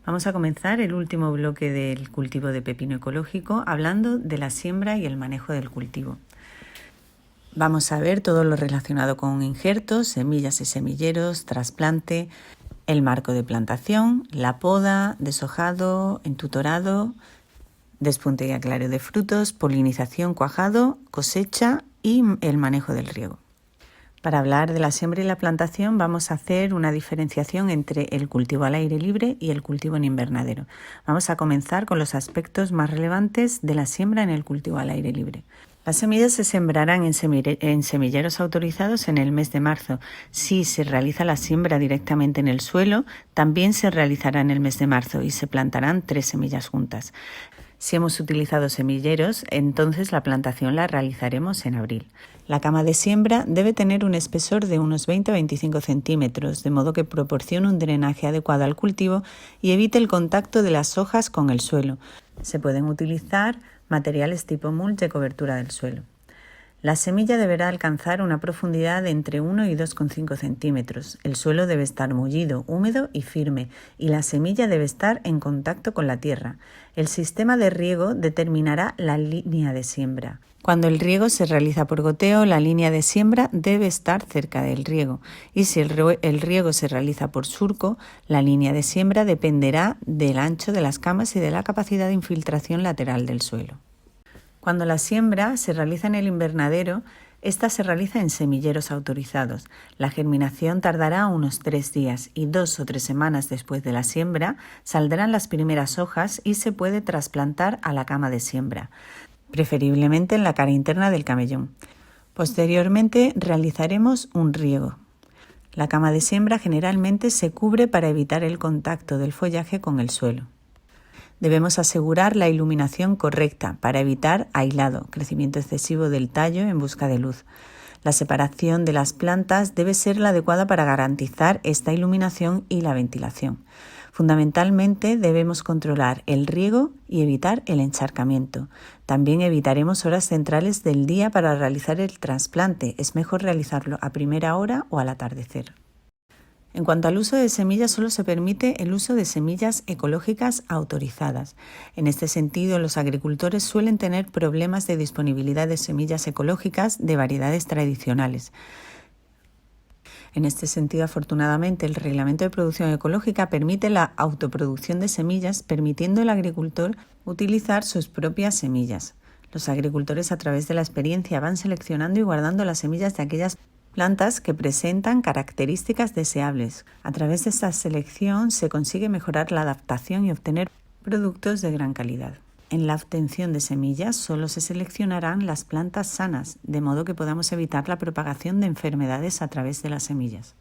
Vamos a comenzar el último bloque del cultivo de pepino ecológico hablando de la siembra y el manejo del cultivo. Vamos a ver todo lo relacionado con injertos, semillas y semilleros, trasplante, el marco de plantación, la poda, deshojado, entutorado, despunte y aclareo de frutos, polinización, cuajado, cosecha y el manejo del riego. Para hablar de la siembra y la plantación vamos a hacer una diferenciación entre el cultivo al aire libre y el cultivo en invernadero. Vamos a comenzar con los aspectos más relevantes de la siembra en el cultivo al aire libre. Las semillas se sembrarán en semilleros autorizados en el mes de marzo. Si se realiza la siembra directamente en el suelo, también se realizará en el mes de marzo y se plantarán 3 semillas juntas. Si hemos utilizado semilleros, entonces la plantación la realizaremos en abril. La cama de siembra debe tener un espesor de unos 20 a 25 centímetros, de modo que proporcione un drenaje adecuado al cultivo y evite el contacto de las hojas con el suelo. Se pueden utilizar materiales tipo mulch de cobertura del suelo. La semilla deberá alcanzar una profundidad de entre 1 y 2,5 centímetros. El suelo debe estar mullido, húmedo y firme, y la semilla debe estar en contacto con la tierra. El sistema de riego determinará la línea de siembra. Cuando el riego se realiza por goteo, la línea de siembra debe estar cerca del riego, y si el riego se realiza por surco, la línea de siembra dependerá del ancho de las camas y de la capacidad de infiltración lateral del suelo. Cuando la siembra se realiza en el invernadero, esta se realiza en semilleros autorizados. La germinación tardará unos 3 días y 2 o 3 semanas después de la siembra saldrán las primeras hojas y se puede trasplantar a la cama de siembra, preferiblemente en la cara interna del camellón. Posteriormente realizaremos un riego. La cama de siembra generalmente se cubre para evitar el contacto del follaje con el suelo. Debemos asegurar la iluminación correcta para evitar aislado, crecimiento excesivo del tallo en busca de luz. La separación de las plantas debe ser la adecuada para garantizar esta iluminación y la ventilación. Fundamentalmente debemos controlar el riego y evitar el encharcamiento. También evitaremos horas centrales del día para realizar el trasplante. Es mejor realizarlo a primera hora o al atardecer. En cuanto al uso de semillas, solo se permite el uso de semillas ecológicas autorizadas. En este sentido, los agricultores suelen tener problemas de disponibilidad de semillas ecológicas de variedades tradicionales. En este sentido, afortunadamente, el Reglamento de Producción Ecológica permite la autoproducción de semillas, permitiendo al agricultor utilizar sus propias semillas. Los agricultores, a través de la experiencia, van seleccionando y guardando las semillas de aquellas plantas que presentan características deseables. A través de esta selección se consigue mejorar la adaptación y obtener productos de gran calidad. En la obtención de semillas solo se seleccionarán las plantas sanas, de modo que podamos evitar la propagación de enfermedades a través de las semillas.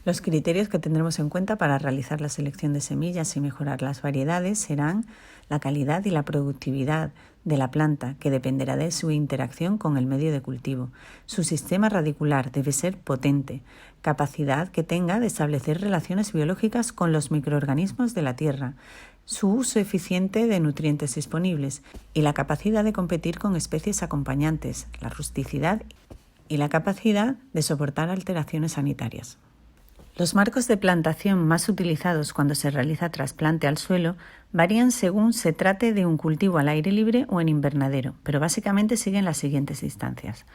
Los criterios que tendremos en cuenta para realizar la selección de semillas y mejorar las variedades serán la calidad y la productividad de la planta, que dependerá de su interacción con el medio de cultivo. Su sistema radicular debe ser potente, capacidad que tenga de establecer relaciones biológicas con los microorganismos de la tierra, su uso eficiente de nutrientes disponibles y la capacidad de competir con especies acompañantes, la rusticidad y la capacidad de soportar alteraciones sanitarias. Los marcos de plantación más utilizados cuando se realiza trasplante al suelo varían según se trate de un cultivo al aire libre o en invernadero, pero básicamente siguen las siguientes distancias.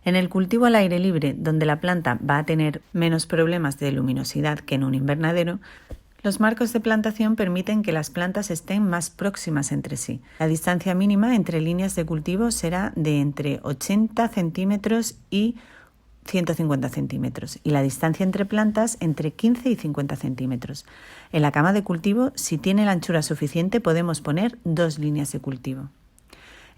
En el cultivo al aire libre, donde la planta va a tener menos problemas de luminosidad que en un invernadero, los marcos de plantación permiten que las plantas estén más próximas entre sí. La distancia mínima entre líneas de cultivo será de entre 80 centímetros y 150 centímetros y la distancia entre plantas entre 15 y 50 centímetros. En la cama de cultivo, si tiene la anchura suficiente, podemos poner 2 líneas de cultivo.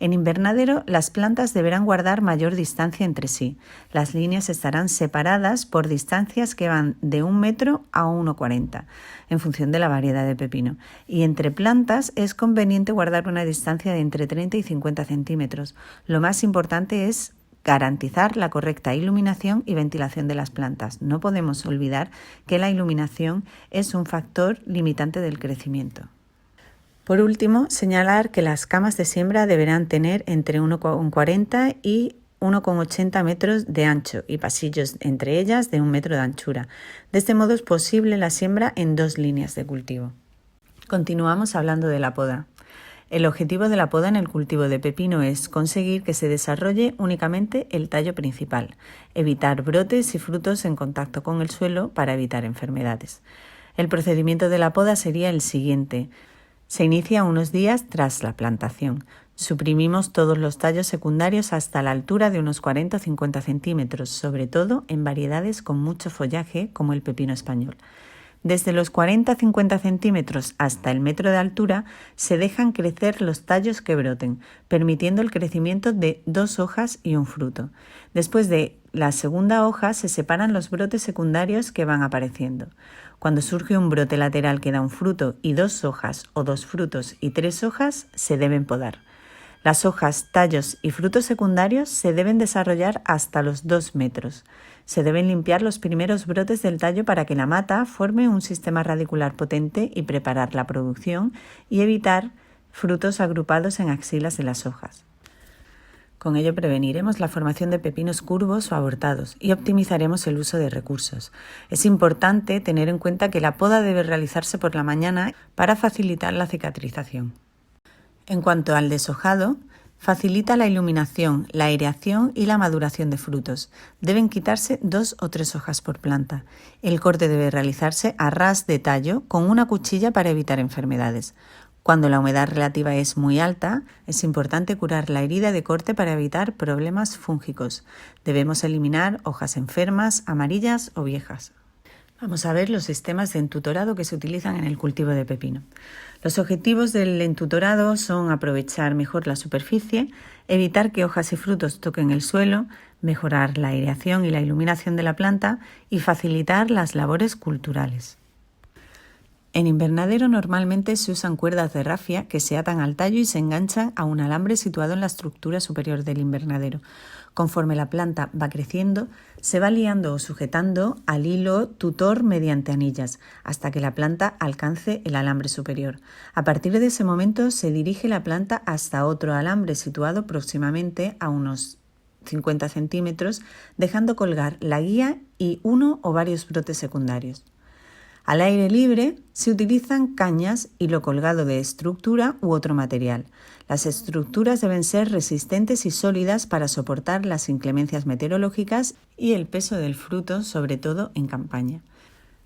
En invernadero, las plantas deberán guardar mayor distancia entre sí. Las líneas estarán separadas por distancias que van de 1 metro a 1,40 en función de la variedad de pepino. Y entre plantas es conveniente guardar una distancia de entre 30 y 50 centímetros. Lo más importante es garantizar la correcta iluminación y ventilación de las plantas. No podemos olvidar que la iluminación es un factor limitante del crecimiento. Por último, señalar que las camas de siembra deberán tener entre 1,40 y 1,80 metros de ancho y pasillos entre ellas de 1 metro de anchura. De este modo es posible la siembra en 2 líneas de cultivo. Continuamos hablando de la poda. El objetivo de la poda en el cultivo de pepino es conseguir que se desarrolle únicamente el tallo principal, evitar brotes y frutos en contacto con el suelo para evitar enfermedades. El procedimiento de la poda sería el siguiente. Se inicia unos días tras la plantación. Suprimimos todos los tallos secundarios hasta la altura de unos 40 o 50 centímetros, sobre todo en variedades con mucho follaje como el pepino español. Desde los 40-50 centímetros hasta el metro de altura se dejan crecer los tallos que broten, permitiendo el crecimiento de 2 hojas y un fruto. Después de la segunda hoja se separan los brotes secundarios que van apareciendo. Cuando surge un brote lateral que da un fruto y 2 hojas o 2 frutos y 3 hojas, se deben podar. Las hojas, tallos y frutos secundarios se deben desarrollar hasta los 2 metros. Se deben limpiar los primeros brotes del tallo para que la mata forme un sistema radicular potente y preparar la producción y evitar frutos agrupados en axilas de las hojas. Con ello preveniremos la formación de pepinos curvos o abortados y optimizaremos el uso de recursos. Es importante tener en cuenta que la poda debe realizarse por la mañana para facilitar la cicatrización. En cuanto al deshojado, facilita la iluminación, la aireación y la maduración de frutos. Deben quitarse 2 o 3 hojas por planta. El corte debe realizarse a ras de tallo con una cuchilla para evitar enfermedades. Cuando la humedad relativa es muy alta, es importante curar la herida de corte para evitar problemas fúngicos. Debemos eliminar hojas enfermas, amarillas o viejas. Vamos a ver los sistemas de entutorado que se utilizan en el cultivo de pepino. Los objetivos del entutorado son aprovechar mejor la superficie, evitar que hojas y frutos toquen el suelo, mejorar la aireación y la iluminación de la planta y facilitar las labores culturales. En invernadero normalmente se usan cuerdas de rafia que se atan al tallo y se enganchan a un alambre situado en la estructura superior del invernadero. Conforme la planta va creciendo, se va liando o sujetando al hilo tutor mediante anillas, hasta que la planta alcance el alambre superior. A partir de ese momento se dirige la planta hasta otro alambre situado próximamente a unos 50 centímetros, dejando colgar la guía y uno o varios brotes secundarios. Al aire libre se utilizan cañas, hilo colgado de estructura u otro material. Las estructuras deben ser resistentes y sólidas para soportar las inclemencias meteorológicas y el peso del fruto, sobre todo en campaña.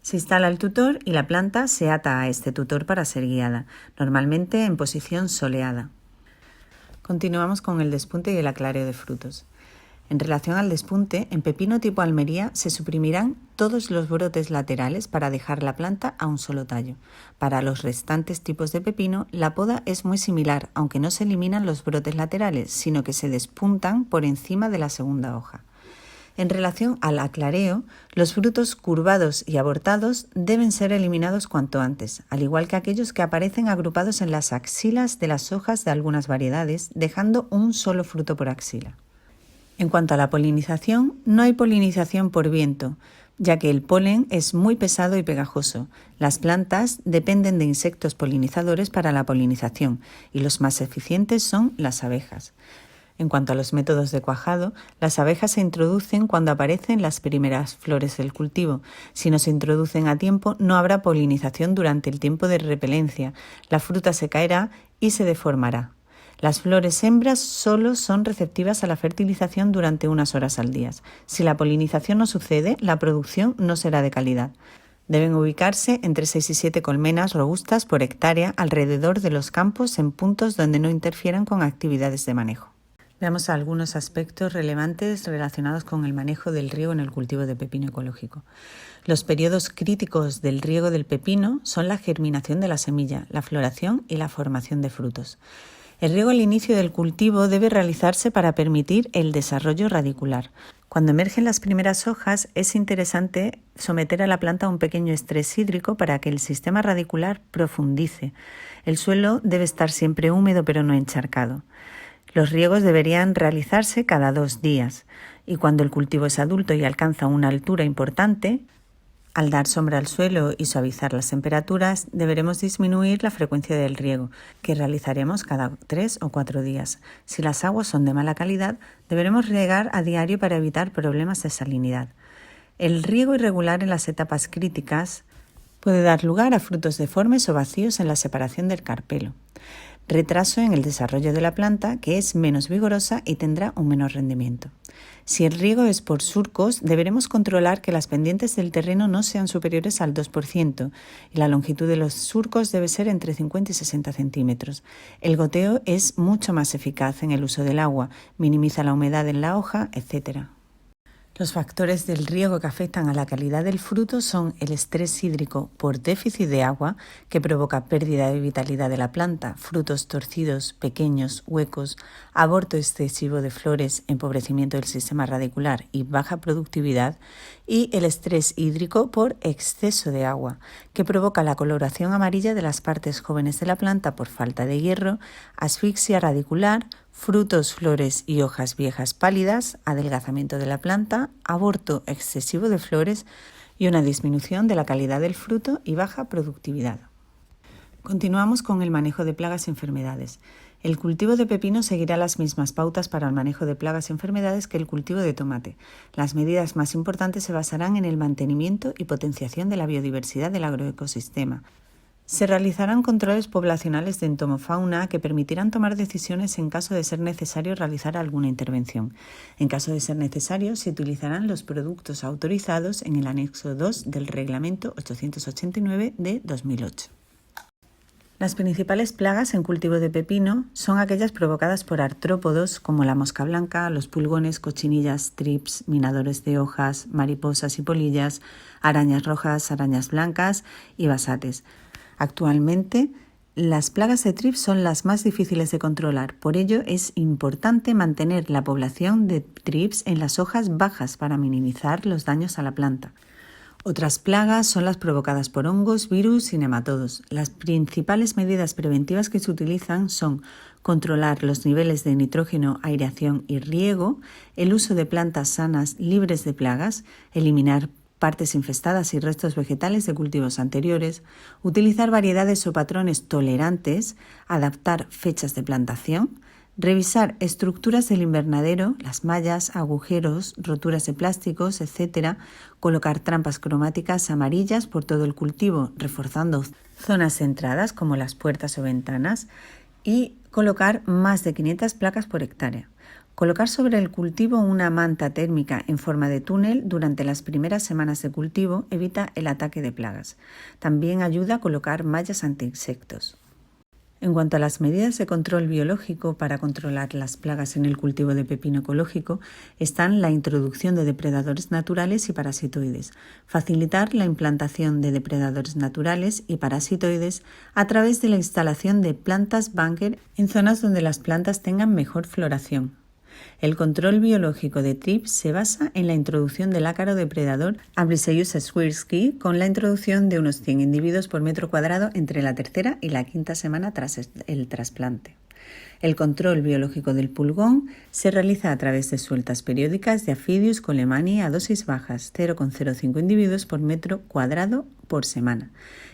Se instala el tutor y la planta se ata a este tutor para ser guiada, normalmente en posición soleada. Continuamos con el despunte y el aclareo de frutos. En relación al despunte, en pepino tipo Almería se suprimirán todos los brotes laterales para dejar la planta a un solo tallo. Para los restantes tipos de pepino, la poda es muy similar, aunque no se eliminan los brotes laterales, sino que se despuntan por encima de la segunda hoja. En relación al aclareo, los frutos curvados y abortados deben ser eliminados cuanto antes, al igual que aquellos que aparecen agrupados en las axilas de las hojas de algunas variedades, dejando un solo fruto por axila. En cuanto a la polinización, no hay polinización por viento, ya que el polen es muy pesado y pegajoso. Las plantas dependen de insectos polinizadores para la polinización y los más eficientes son las abejas. En cuanto a los métodos de cuajado, las abejas se introducen cuando aparecen las primeras flores del cultivo. Si no se introducen a tiempo, no habrá polinización durante el tiempo de repelencia. La fruta se caerá y se deformará. Las flores hembras solo son receptivas a la fertilización durante unas horas al día. Si la polinización no sucede, la producción no será de calidad. Deben ubicarse entre 6 y 7 colmenas robustas por hectárea alrededor de los campos en puntos donde no interfieran con actividades de manejo. Veamos algunos aspectos relevantes relacionados con el manejo del riego en el cultivo de pepino ecológico. Los periodos críticos del riego del pepino son la germinación de la semilla, la floración y la formación de frutos. El riego al inicio del cultivo debe realizarse para permitir el desarrollo radicular. Cuando emergen las primeras hojas, es interesante someter a la planta a un pequeño estrés hídrico para que el sistema radicular profundice. El suelo debe estar siempre húmedo pero no encharcado. Los riegos deberían realizarse cada 2 días y cuando el cultivo es adulto y alcanza una altura importante, al dar sombra al suelo y suavizar las temperaturas, deberemos disminuir la frecuencia del riego, que realizaremos cada 3 o 4 días. Si las aguas son de mala calidad, deberemos regar a diario para evitar problemas de salinidad. El riego irregular en las etapas críticas Puede dar lugar a frutos deformes o vacíos en la separación del carpelo. Retraso en el desarrollo de la planta, que es menos vigorosa y tendrá un menor rendimiento. Si el riego es por surcos, deberemos controlar que las pendientes del terreno no sean superiores al 2% y la longitud de los surcos debe ser entre 50 y 60 centímetros. El goteo es mucho más eficaz en el uso del agua, minimiza la humedad en la hoja, etc. Los factores del riego que afectan a la calidad del fruto son el estrés hídrico por déficit de agua, que provoca pérdida de vitalidad de la planta, frutos torcidos, pequeños, huecos, aborto excesivo de flores, empobrecimiento del sistema radicular y baja productividad, y el estrés hídrico por exceso de agua, que provoca la coloración amarilla de las partes jóvenes de la planta por falta de hierro, asfixia radicular, frutos, flores y hojas viejas pálidas, adelgazamiento de la planta, aborto excesivo de flores y una disminución de la calidad del fruto y baja productividad. Continuamos con el manejo de plagas y enfermedades. El cultivo de pepino seguirá las mismas pautas para el manejo de plagas y enfermedades que el cultivo de tomate. Las medidas más importantes se basarán en el mantenimiento y potenciación de la biodiversidad del agroecosistema. Se realizarán controles poblacionales de entomofauna que permitirán tomar decisiones en caso de ser necesario realizar alguna intervención. En caso de ser necesario, se utilizarán los productos autorizados en el anexo 2 del Reglamento 889 de 2008. Las principales plagas en cultivo de pepino son aquellas provocadas por artrópodos como la mosca blanca, los pulgones, cochinillas, trips, minadores de hojas, mariposas y polillas, arañas rojas, arañas blancas y basates. Actualmente, las plagas de trips son las más difíciles de controlar, por ello es importante mantener la población de trips en las hojas bajas para minimizar los daños a la planta. Otras plagas son las provocadas por hongos, virus y nematodos. Las principales medidas preventivas que se utilizan son controlar los niveles de nitrógeno, aireación y riego, el uso de plantas sanas libres de plagas, eliminar partes infestadas y restos vegetales de cultivos anteriores, utilizar variedades o patrones tolerantes, adaptar fechas de plantación, revisar estructuras del invernadero, las mallas, agujeros, roturas de plásticos, etc., colocar trampas cromáticas amarillas por todo el cultivo, reforzando zonas centradas como las puertas o ventanas, y colocar más de 500 placas por hectárea. Colocar sobre el cultivo una manta térmica en forma de túnel durante las primeras semanas de cultivo evita el ataque de plagas. También ayuda a colocar mallas anti-insectos. En cuanto a las medidas de control biológico para controlar las plagas en el cultivo de pepino ecológico, están la introducción de depredadores naturales y parasitoides, facilitar la implantación de depredadores naturales y parasitoides a través de la instalación de plantas búnker en zonas donde las plantas tengan mejor floración. El control biológico de trips se basa en la introducción del ácaro depredador Amblyseius swirsky con la introducción de unos 100 individuos por metro cuadrado entre la tercera y la quinta semana tras el trasplante. El control biológico del pulgón se realiza a través de sueltas periódicas de Aphidius colemani a dosis bajas, 0,05 individuos por metro cuadrado por semana.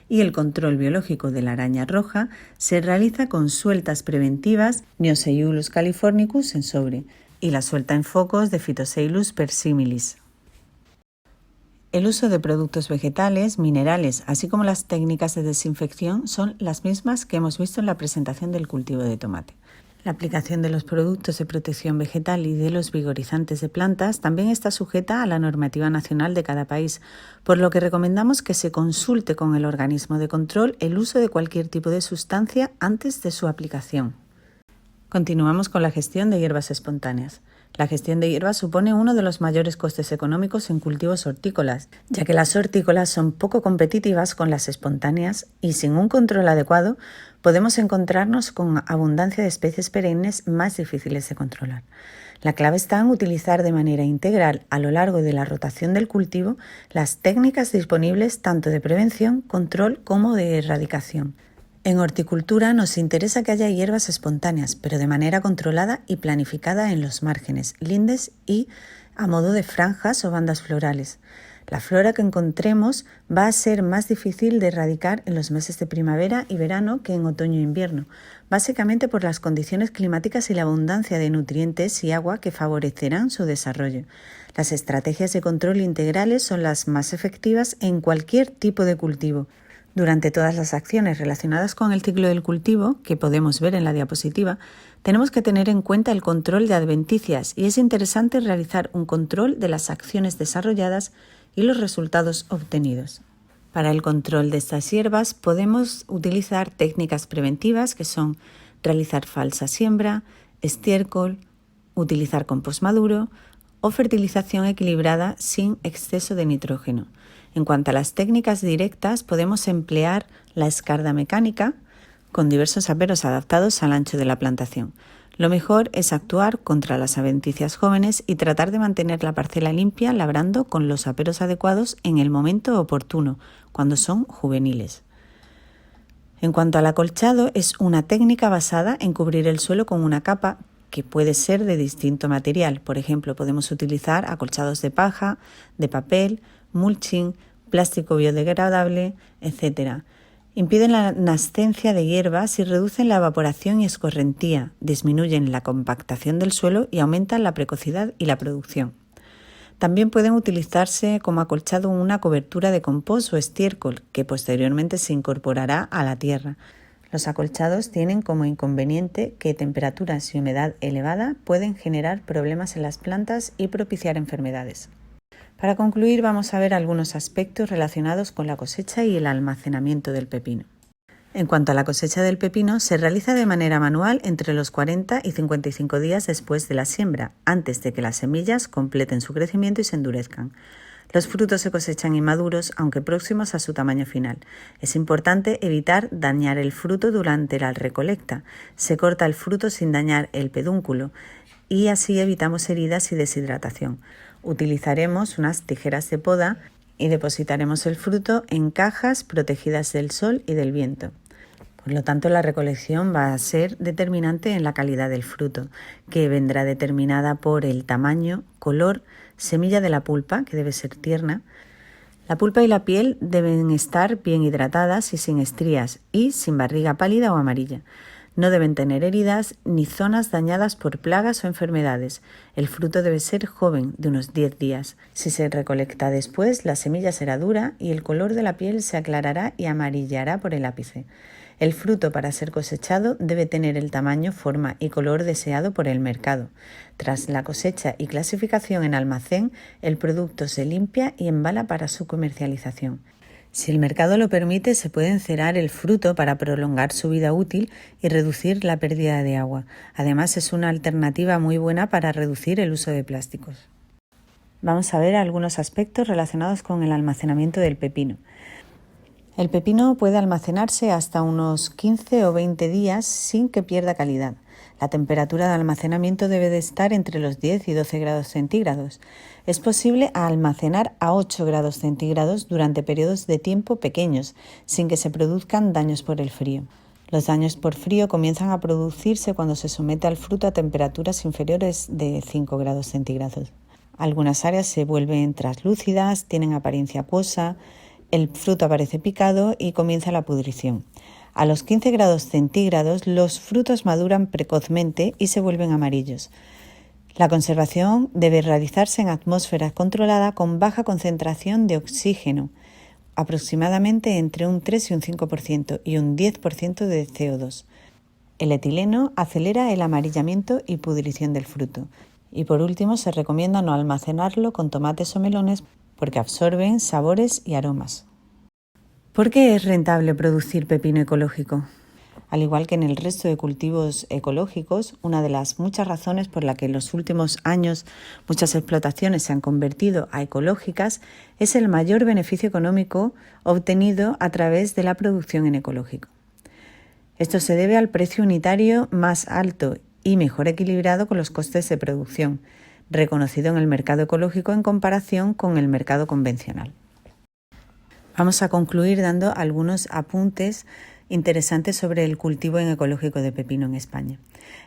Y el control biológico de la araña roja se realiza con sueltas preventivas Neoseiulus californicus en sobre y la suelta en focos de Phytoceylus persimilis. El uso de productos vegetales, minerales, así como las técnicas de desinfección son las mismas que hemos visto en la presentación del cultivo de tomate. La aplicación de los productos de protección vegetal y de los vigorizantes de plantas también está sujeta a la normativa nacional de cada país, por lo que recomendamos que se consulte con el organismo de control el uso de cualquier tipo de sustancia antes de su aplicación. Continuamos con la gestión de hierbas espontáneas. La gestión de hierbas supone uno de los mayores costes económicos en cultivos hortícolas, ya que las hortícolas son poco competitivas con las espontáneas y sin un control adecuado podemos encontrarnos con abundancia de especies perennes más difíciles de controlar. La clave está en utilizar de manera integral a lo largo de la rotación del cultivo las técnicas disponibles tanto de prevención, control como de erradicación. En horticultura nos interesa que haya hierbas espontáneas, pero de manera controlada y planificada en los márgenes, lindes y a modo de franjas o bandas florales. La flora que encontremos va a ser más difícil de erradicar en los meses de primavera y verano que en otoño e invierno, básicamente por las condiciones climáticas y la abundancia de nutrientes y agua que favorecerán su desarrollo. Las estrategias de control integrales son las más efectivas en cualquier tipo de cultivo. Durante todas las acciones relacionadas con el ciclo del cultivo, que podemos ver en la diapositiva, tenemos que tener en cuenta el control de adventicias y es interesante realizar un control de las acciones desarrolladas y los resultados obtenidos. Para el control de estas hierbas podemos utilizar técnicas preventivas que son realizar falsa siembra, estiércol, utilizar compost maduro o fertilización equilibrada sin exceso de nitrógeno. En cuanto a las técnicas directas, podemos emplear la escarda mecánica con diversos aperos adaptados al ancho de la plantación. Lo mejor es actuar contra las adventicias jóvenes y tratar de mantener la parcela limpia labrando con los aperos adecuados en el momento oportuno, cuando son juveniles. En cuanto al acolchado, es una técnica basada en cubrir el suelo con una capa que puede ser de distinto material. Por ejemplo, podemos utilizar acolchados de paja, de papel, mulching, plástico biodegradable, etc. Impiden la nascencia de hierbas y reducen la evaporación y escorrentía, disminuyen la compactación del suelo y aumentan la precocidad y la producción. También pueden utilizarse como acolchado una cobertura de compost o estiércol que posteriormente se incorporará a la tierra. Los acolchados tienen como inconveniente que temperaturas y humedad elevada pueden generar problemas en las plantas y propiciar enfermedades. Para concluir, vamos a ver algunos aspectos relacionados con la cosecha y el almacenamiento del pepino. En cuanto a la cosecha del pepino, se realiza de manera manual entre los 40 y 55 días después de la siembra, antes de que las semillas completen su crecimiento y se endurezcan. Los frutos se cosechan inmaduros, aunque próximos a su tamaño final. Es importante evitar dañar el fruto durante la recolecta. Se corta el fruto sin dañar el pedúnculo y así evitamos heridas y deshidratación. Utilizaremos unas tijeras de poda y depositaremos el fruto en cajas protegidas del sol y del viento. Por lo tanto, la recolección va a ser determinante en la calidad del fruto, que vendrá determinada por el tamaño, color, semilla de la pulpa, que debe ser tierna. La pulpa y la piel deben estar bien hidratadas y sin estrías y sin barriga pálida o amarilla. No deben tener heridas ni zonas dañadas por plagas o enfermedades. El fruto debe ser joven, de unos 10 días. Si se recolecta después, la semilla será dura y el color de la piel se aclarará y amarillará por el ápice. El fruto, para ser cosechado, debe tener el tamaño, forma y color deseado por el mercado. Tras la cosecha y clasificación en almacén, el producto se limpia y embala para su comercialización. Si el mercado lo permite, se puede encerar el fruto para prolongar su vida útil y reducir la pérdida de agua. Además, es una alternativa muy buena para reducir el uso de plásticos. Vamos a ver algunos aspectos relacionados con el almacenamiento del pepino. El pepino puede almacenarse hasta unos 15 o 20 días sin que pierda calidad. La temperatura de almacenamiento debe de estar entre los 10 y 12 grados centígrados. Es posible almacenar a 8 grados centígrados durante periodos de tiempo pequeños, sin que se produzcan daños por el frío. Los daños por frío comienzan a producirse cuando se somete al fruto a temperaturas inferiores de 5 grados centígrados. Algunas áreas se vuelven translúcidas, tienen apariencia acuosa, el fruto aparece picado y comienza la pudrición. A los 15 grados centígrados los frutos maduran precozmente y se vuelven amarillos. La conservación debe realizarse en atmósfera controlada con baja concentración de oxígeno, aproximadamente entre un 3 y un 5% y un 10% de CO2. El etileno acelera el amarillamiento y pudrición del fruto. Y por último, se recomienda no almacenarlo con tomates o melones porque absorben sabores y aromas. ¿Por qué es rentable producir pepino ecológico? Al igual que en el resto de cultivos ecológicos, una de las muchas razones por la que en los últimos años muchas explotaciones se han convertido a ecológicas es el mayor beneficio económico obtenido a través de la producción en ecológico. Esto se debe al precio unitario más alto y mejor equilibrado con los costes de producción, reconocido en el mercado ecológico en comparación con el mercado convencional. Vamos a concluir dando algunos apuntes interesantes sobre el cultivo en ecológico de pepino en España.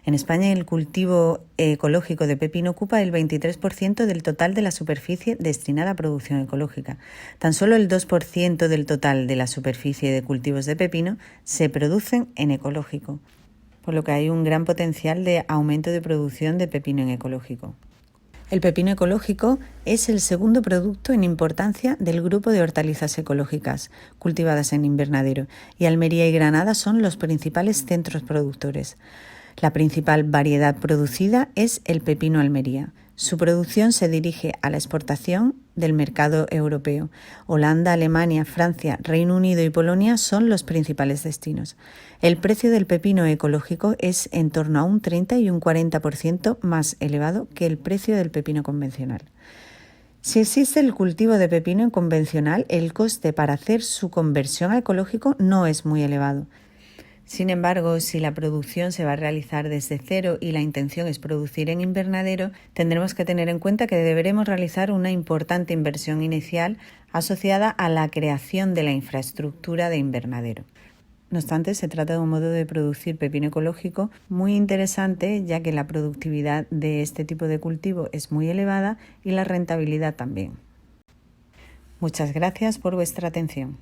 En España el cultivo ecológico de pepino ocupa el 23% del total de la superficie destinada a producción ecológica. Tan solo el 2% del total de la superficie de cultivos de pepino se producen en ecológico, por lo que hay un gran potencial de aumento de producción de pepino en ecológico. El pepino ecológico es el segundo producto en importancia del grupo de hortalizas ecológicas cultivadas en invernadero, y Almería y Granada son los principales centros productores. La principal variedad producida es el pepino Almería. Su producción se dirige a la exportación del mercado europeo. Holanda, Alemania, Francia, Reino Unido y Polonia son los principales destinos. El precio del pepino ecológico es en torno a un 30 y un 40% más elevado que el precio del pepino convencional. Si existe el cultivo de pepino convencional, el coste para hacer su conversión a ecológico no es muy elevado. Sin embargo, si la producción se va a realizar desde cero y la intención es producir en invernadero, tendremos que tener en cuenta que deberemos realizar una importante inversión inicial asociada a la creación de la infraestructura de invernadero. No obstante, se trata de un modo de producir pepino ecológico muy interesante, ya que la productividad de este tipo de cultivo es muy elevada y la rentabilidad también. Muchas gracias por vuestra atención.